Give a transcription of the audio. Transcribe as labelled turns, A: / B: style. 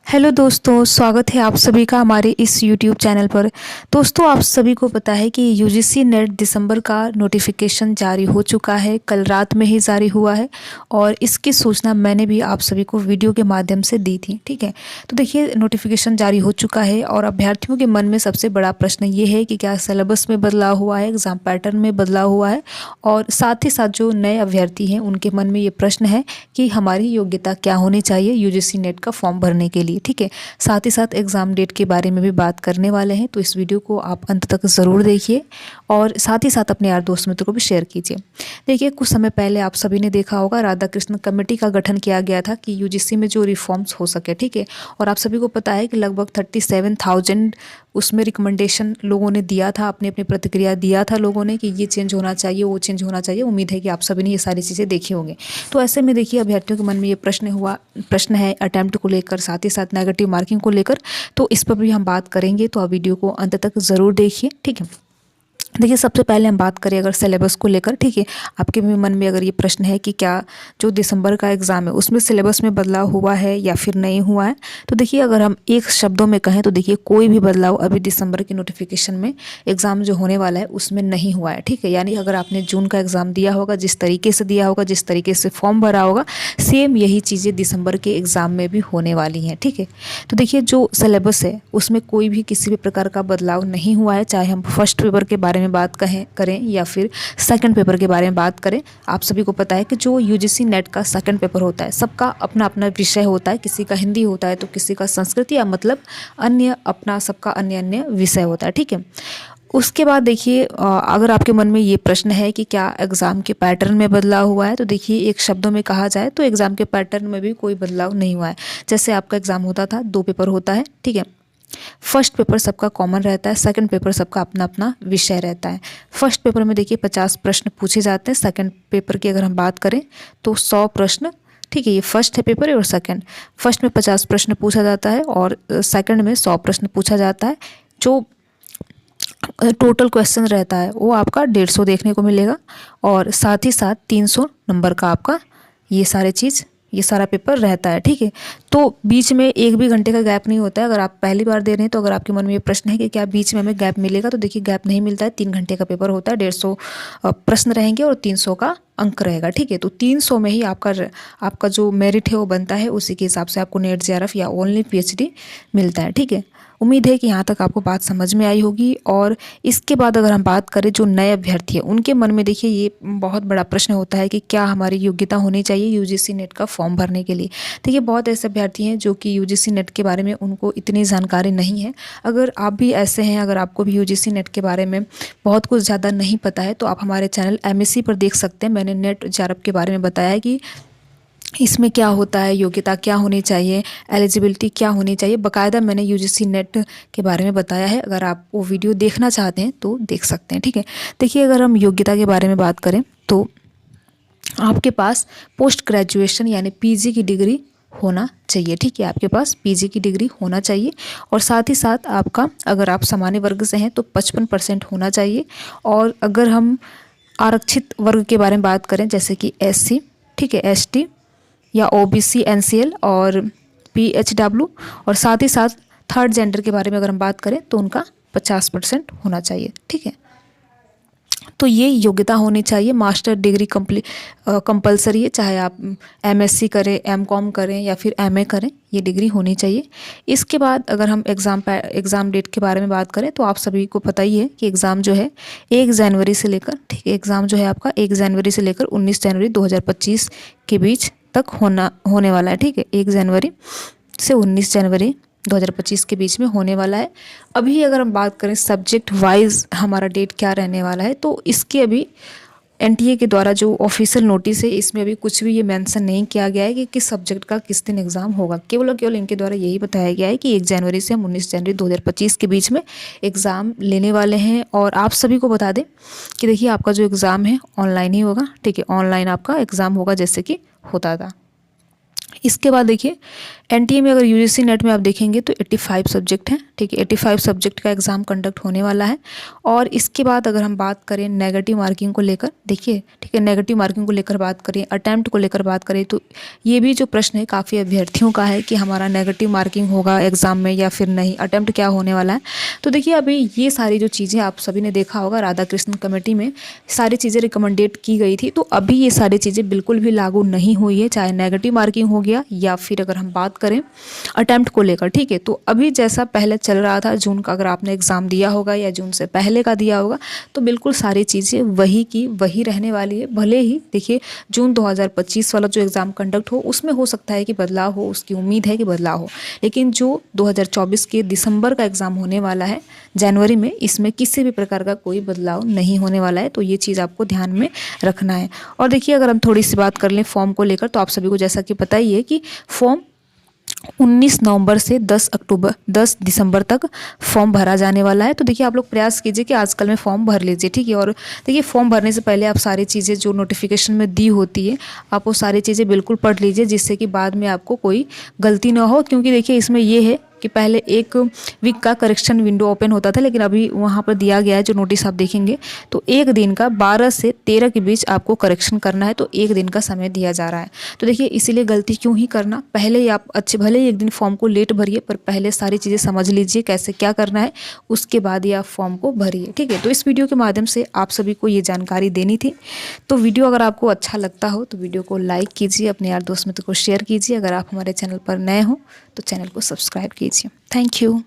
A: Hello दोस्तों, स्वागत है आप सभी का हमारे इस यूट्यूब चैनल पर। दोस्तों, आप सभी को पता है कि यूजीसी नेट दिसंबर का नोटिफिकेशन जारी हो चुका है। कल रात में ही जारी हुआ है और इसकी सूचना मैंने भी आप सभी को वीडियो के माध्यम से दी थी। ठीक है, तो देखिए नोटिफिकेशन जारी हो चुका है और अभ्यर्थियों के मन में सबसे बड़ा प्रश्न ये है कि क्या सिलेबस में बदलाव हुआ है, एग्ज़ाम पैटर्न में बदलाव हुआ है और साथ ही साथ जो नए अभ्यर्थी हैं उनके मन में ये प्रश्न है कि हमारी योग्यता क्या होनी चाहिए यूजीसी नेट का फॉर्म भरने के लिए। ठीक है, साथ ही साथ एग्ज़ाम डेट के बारे में भी बात करने वाले हैं, तो इस वीडियो को आप अंत तक ज़रूर देखिए और साथ ही साथ अपने यार दोस्त मित्रों को भी शेयर कीजिए। देखिए, कुछ समय पहले आप सभी ने देखा होगा राधा कृष्ण कमेटी का गठन किया गया था कि यूजीसी में जो रिफॉर्म्स हो सके। ठीक है, और आप सभी को पता है कि लगभग 37,000 उसमें रिकमेंडेशन लोगों ने दिया था, अपनी अपनी प्रतिक्रिया दिया था लोगों ने कि ये चेंज होना चाहिए, वो चेंज होना चाहिए। उम्मीद है कि आप सभी ने ये सारी चीज़ें देखी होंगी। तो ऐसे में देखिए अभ्यर्थियों के मन में ये प्रश्न है अटेम्प्ट को लेकर, साथ ही साथ नेगेटिव मार्किंग को लेकर, तो इस पर भी हम बात करेंगे। तो आप वीडियो को अंत तक ज़रूर देखिए। ठीक है, देखिए सबसे पहले हम बात करें अगर सिलेबस को लेकर। ठीक है, आपके भी मन में अगर ये प्रश्न है कि क्या जो दिसंबर का एग्ज़ाम है उसमें सिलेबस में बदलाव हुआ है या फिर नहीं हुआ है, तो देखिए अगर हम एक शब्दों में कहें तो देखिए कोई भी बदलाव अभी दिसंबर के नोटिफिकेशन में एग्ज़ाम जो होने वाला है उसमें नहीं हुआ है। ठीक है, यानी अगर आपने जून का एग्ज़ाम दिया होगा, जिस तरीके से दिया होगा, जिस तरीके से फॉर्म भरा होगा, सेम यही चीज़ें दिसंबर के एग्ज़ाम में भी होने वाली हैं। ठीक है, तो देखिए जो सिलेबस है उसमें कोई भी किसी भी प्रकार का बदलाव नहीं हुआ है, चाहे हम फर्स्ट पेपर के बारे में बात करें या फिर सेकंड पेपर के बारे में बात करें। आप सभी को पता है कि जो यूजीसी नेट का सेकंड पेपर होता है, सबका अपना अपना विषय होता है, किसी का हिंदी होता है तो किसी का संस्कृत, या मतलब अन्य अपना सबका अन्य अन्य विषय होता है। ठीक है, उसके बाद देखिए अगर आपके मन में ये प्रश्न है कि क्या एग्ज़ाम के पैटर्न में बदलाव हुआ है, तो देखिए एक शब्दों में कहा जाए तो एग्ज़ाम के पैटर्न में भी कोई बदलाव नहीं हुआ है। जैसे आपका एग्ज़ाम होता था, 2 पेपर होता है। ठीक है, फर्स्ट पेपर सबका कॉमन रहता है, सेकंड पेपर सबका अपना अपना विषय रहता है। फर्स्ट पेपर में देखिए 50 प्रश्न पूछे जाते हैं, सेकंड पेपर की अगर हम बात करें तो 100 प्रश्न। ठीक है, ये फर्स्ट है पेपर और सेकंड। फर्स्ट में 50 प्रश्न पूछा जाता है और सेकंड में 100 प्रश्न पूछा जाता है। जो टोटल क्वेश्चन रहता है वो आपका 150 देखने को मिलेगा और साथ ही साथ 300 नंबर का आपका ये सारा पेपर रहता है। ठीक है, तो बीच में एक भी घंटे का गैप नहीं होता है। अगर आप पहली बार दे रहे हैं तो अगर आपके मन में ये प्रश्न है कि क्या बीच में हमें गैप मिलेगा, तो देखिए गैप नहीं मिलता है। 3 घंटे का पेपर होता है, 150 प्रश्न रहेंगे और 300 का अंक रहेगा। ठीक है, तो 300 में ही आपका जो मेरिट है वो बनता है, उसी के हिसाब से आपको नेट जेआरएफ या ओनली पीएचडी मिलता है। ठीक है, उम्मीद है कि यहाँ तक आपको बात समझ में आई होगी। और इसके बाद अगर हम बात करें जो नए अभ्यर्थी हैं उनके मन में देखिए ये बहुत बड़ा प्रश्न होता है कि क्या हमारी योग्यता होनी चाहिए यूजीसी नेट का फॉर्म भरने के लिए। देखिए बहुत ऐसे अभ्यर्थी हैं जो कि यूजीसी नेट के बारे में उनको इतनी जानकारी नहीं है। अगर आप भी ऐसे हैं, अगर आपको भी यूजीसी नेट के बारे में बहुत कुछ ज़्यादा नहीं पता है, तो आप हमारे चैनल एमएससी पर देख सकते हैं। मैंने नेट जेआरएफ के बारे में बताया है कि इसमें क्या होता है, योग्यता क्या होनी चाहिए, एलिजिबिलिटी क्या होनी चाहिए, बाकायदा मैंने यूजीसी नेट के बारे में बताया है। अगर आप वो वीडियो देखना चाहते हैं तो देख सकते हैं। ठीक है, देखिए अगर हम योग्यता के बारे में बात करें तो आपके पास पोस्ट ग्रेजुएशन यानी पीजी की डिग्री होना चाहिए। ठीक है, आपके पास पीजी की डिग्री होना चाहिए और साथ ही साथ आपका, अगर आप सामान्य वर्ग से हैं तो 55% होना चाहिए। और अगर हम आरक्षित वर्ग के बारे में बात करें जैसे कि एससी, ठीक है, एसटी या ओबीसी, एनसीएल और पीएचडब्ल्यू, और साथ ही साथ थर्ड जेंडर के बारे में अगर हम बात करें तो उनका 50% होना चाहिए। ठीक है, तो ये योग्यता होनी चाहिए। मास्टर डिग्री कंपलसरी है, चाहे आप एमएससी करें, एमकॉम करें या फिर एमए करें, ये डिग्री होनी चाहिए। इसके बाद अगर हम एग्ज़ाम डेट के बारे में बात करें तो आप सभी को पता ही है कि एग्ज़ाम जो है 1 जनवरी से लेकर, ठीक है, एग्ज़ाम जो है आपका 1 जनवरी से लेकर 19 जनवरी 2025 के बीच तक होने वाला है। ठीक है, 1 जनवरी से 19 जनवरी 2025 के बीच में होने वाला है। अभी अगर हम बात करें सब्जेक्ट वाइज हमारा डेट क्या रहने वाला है, तो इसके अभी एनटीए के द्वारा जो ऑफिशियल नोटिस है इसमें अभी कुछ भी ये मेंशन नहीं किया गया है कि किस सब्जेक्ट का किस दिन एग्ज़ाम होगा। केवल और केवल इनके द्वारा यही बताया गया है कि 1 जनवरी से हम 19 जनवरी 2025 के बीच में एग्ज़ाम लेने वाले हैं। और आप सभी को बता दें कि देखिए आपका जो एग्ज़ाम है ऑनलाइन ही होगा। ठीक है, ऑनलाइन आपका एग्ज़ाम होगा जैसे कि होता था। इसके बाद देखिए एनटीए में अगर यूजीसी नेट में आप देखेंगे तो 85 सब्जेक्ट हैं, ठीक है। 85 सब्जेक्ट का एग्ज़ाम कंडक्ट होने वाला है। और इसके बाद अगर हम बात करें नेगेटिव मार्किंग को लेकर, देखिए ठीक है, नेगेटिव मार्किंग को लेकर बात करें, अटैम्प्ट को लेकर बात करें, तो ये भी जो प्रश्न है काफ़ी अभ्यर्थियों का है कि हमारा नेगेटिव मार्किंग होगा एग्ज़ाम में या फिर नहीं, अटैम्प्ट क्या होने वाला है। तो देखिए अभी ये सारी जो चीज़ें आप सभी ने देखा होगा, राधाकृष्णन कमेटी में सारी चीज़ें रिकमेंडेड की गई थी, तो अभी ये सारी चीज़ें बिल्कुल भी लागू नहीं हुई है, चाहे नेगेटिव मार्किंग हो गया या फिर अगर हम बात करें अटैम्प्ट को लेकर, ठीक है। तो अभी जैसा पहले चल रहा था, जून का अगर आपने एग्ज़ाम दिया होगा या जून से पहले का दिया होगा, तो बिल्कुल सारी चीज़ें वही की वही रहने वाली है। भले ही देखिए जून 2025 वाला जो एग्ज़ाम कंडक्ट हो उसमें हो सकता है कि बदलाव हो, उसकी उम्मीद है कि बदलाव हो, लेकिन जो 2024 के दिसंबर का एग्ज़ाम होने वाला है जनवरी में, इसमें किसी भी प्रकार का कोई बदलाव नहीं होने वाला है। तो ये चीज़ आपको ध्यान में रखना है। और देखिए अगर हम थोड़ी सी बात कर लें फॉर्म को लेकर, तो आप सभी को जैसा कि पता ही है कि फॉर्म 19 नवंबर से 10 दिसंबर तक फॉर्म भरा जाने वाला है। तो देखिए आप लोग प्रयास कीजिए कि आजकल में फॉर्म भर लीजिए, ठीक है। और देखिए फॉर्म भरने से पहले आप सारी चीज़ें जो नोटिफिकेशन में दी होती है, आप वो सारी चीज़ें बिल्कुल पढ़ लीजिए, जिससे कि बाद में आपको कोई गलती ना हो। क्योंकि देखिए इसमें ये है कि पहले एक वीक का करेक्शन विंडो ओपन होता था, लेकिन अभी वहाँ पर दिया गया है जो नोटिस आप देखेंगे, तो एक दिन का 12 से 13 के बीच आपको करेक्शन करना है, तो एक दिन का समय दिया जा रहा है। तो देखिए इसीलिए गलती क्यों ही करना, पहले ही आप अच्छे भले ही एक दिन फॉर्म को लेट भरिए, पर पहले सारी चीज़ें समझ लीजिए कैसे क्या करना है, उसके बाद ही आप फॉर्म को भरिए, ठीक है। तो इस वीडियो के माध्यम से आप सभी को ये जानकारी देनी थी। तो वीडियो अगर आपको अच्छा लगता हो तो वीडियो को लाइक कीजिए, अपने यार दोस्त मित्र को शेयर कीजिए। अगर आप हमारे चैनल पर नए हो तो चैनल को सब्सक्राइब कीजिए। Thank you.